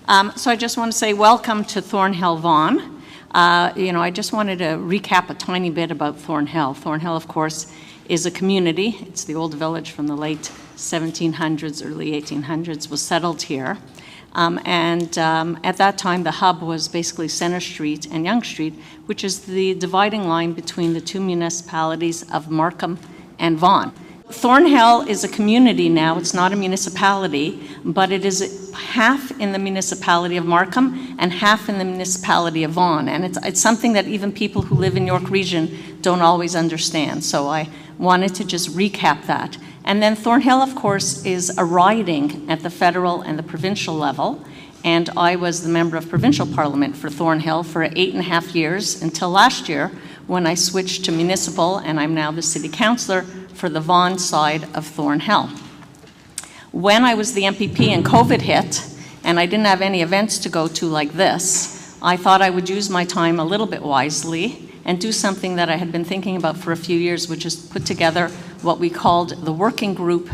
So I just want to say welcome to Thornhill, Vaughan. I just wanted to recap a tiny bit about Thornhill. Thornhill, of course, is a community. It's the old village from the late 1700s, early 1800s, was settled here. At that time, the hub was basically Centre Street and Yonge Street, which is the dividing line between the two municipalities of Markham and Vaughan. Thornhill is a community now. It's not a municipality, but it is half in the municipality of Markham and half in the municipality of Vaughan. And it's something that even people who live in York Region don't always understand. So I wanted to just recap that. And then Thornhill, of course, is a riding at the federal and the provincial level. And I was the member of provincial parliament for Thornhill for 8.5 years until last year when I switched to municipal, and I'm now the city councillor for the Vaughan side of Thornhill. When I was the MPP and COVID hit, and I didn't have any events to go to like this, I thought I would use my time a little bit wisely and do something that I had been thinking about for a few years, which is put together what we called the Working Group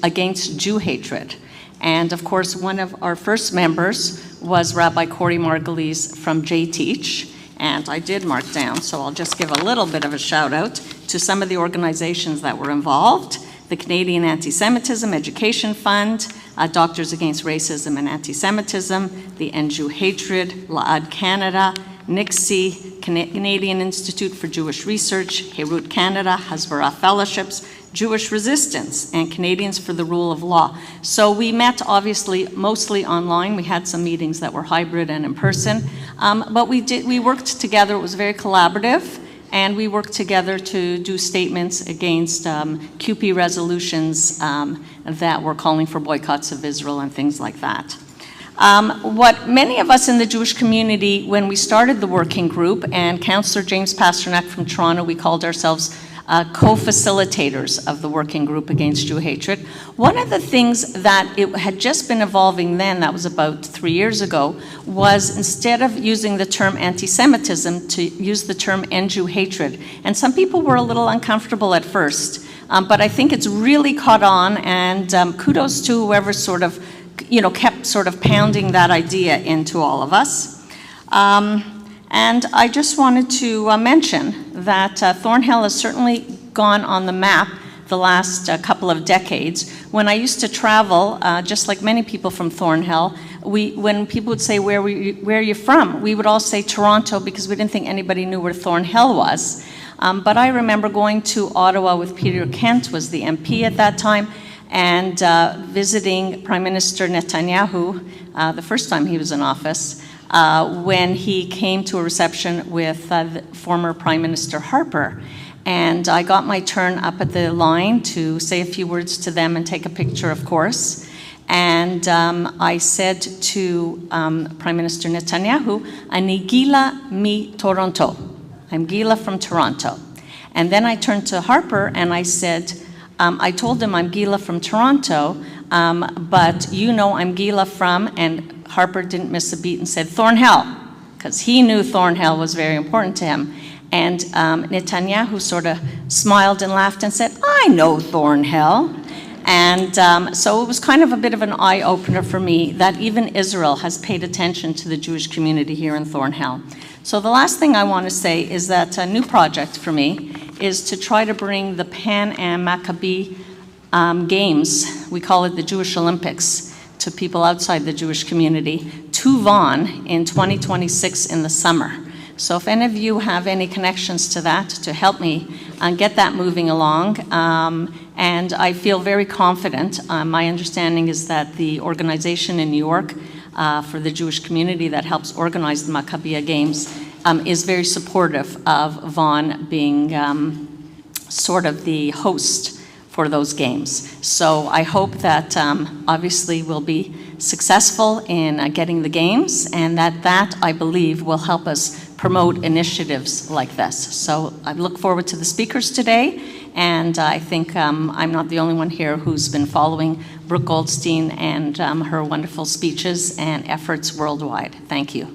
Against Jew Hatred. And of course, one of our first members was Rabbi Corey Margulies from J-Teach. And I did mark down, so I'll just give a little bit of a shout out to some of the organizations that were involved: the Canadian Anti-Semitism Education Fund, Doctors Against Racism and Anti-Semitism, the End Jew Hatred, La'ad Canada, NICSI, Canadian Institute for Jewish Research, Heirut Canada, Hasbara Fellowships, Jewish Resistance, and Canadians for the Rule of Law. So we met, obviously, mostly online. We had some meetings that were hybrid and in person, but we worked together. It was very collaborative, and we worked together to do statements against QP resolutions that were calling for boycotts of Israel and things like that. What many of us in the Jewish community, when we started the working group, and Councillor James Pasternak from Toronto, we called ourselves co-facilitators of the Working Group Against Jew Hatred. One of the things that it had just been evolving then, that was about 3 years ago, was instead of using the term anti-Semitism, to use the term End Jew Hatred. And some people were a little uncomfortable at first, but I think it's really caught on, and kudos to whoever sort of, kept sort of pounding that idea into all of us. And I just wanted to mention that Thornhill has certainly gone on the map the last couple of decades. When I used to travel, just like many people from Thornhill, when people would say, where are you from? We would all say Toronto, because we didn't think anybody knew where Thornhill was. But I remember going to Ottawa with Peter Kent, was the MP at that time, and visiting Prime Minister Netanyahu the first time he was in office, when he came to a reception with the former Prime Minister Harper. And I got my turn up at the line to say a few words to them and take a picture, of course. And I said to Prime Minister Netanyahu, "Ani Gila mi Toronto." I'm Gila from Toronto. And then I turned to Harper and I said, I told him I'm Gila from Toronto, but I'm Gila from, and Harper didn't miss a beat and said Thornhill, because he knew Thornhill was very important to him. And Netanyahu sort of smiled and laughed and said, "I know Thornhill." And so it was kind of a bit of an eye-opener for me that even Israel has paid attention to the Jewish community here in Thornhill. So the last thing I want to say is that a new project for me is to try to bring the Pan Am Maccabi Games, we call it the Jewish Olympics, to people outside the Jewish community, to Vaughan in 2026 in the summer. So if any of you have any connections to that, to help me get that moving along, and I feel very confident. My understanding is that the organization in New York for the Jewish community that helps organize the Maccabi Games is very supportive of Vaughan being sort of the host for those games. So I hope that obviously we'll be successful in getting the games, and that I believe will help us promote initiatives like this. So I look forward to the speakers today, and I think I'm not the only one here who's been following Brooke Goldstein and her wonderful speeches and efforts worldwide. Thank you.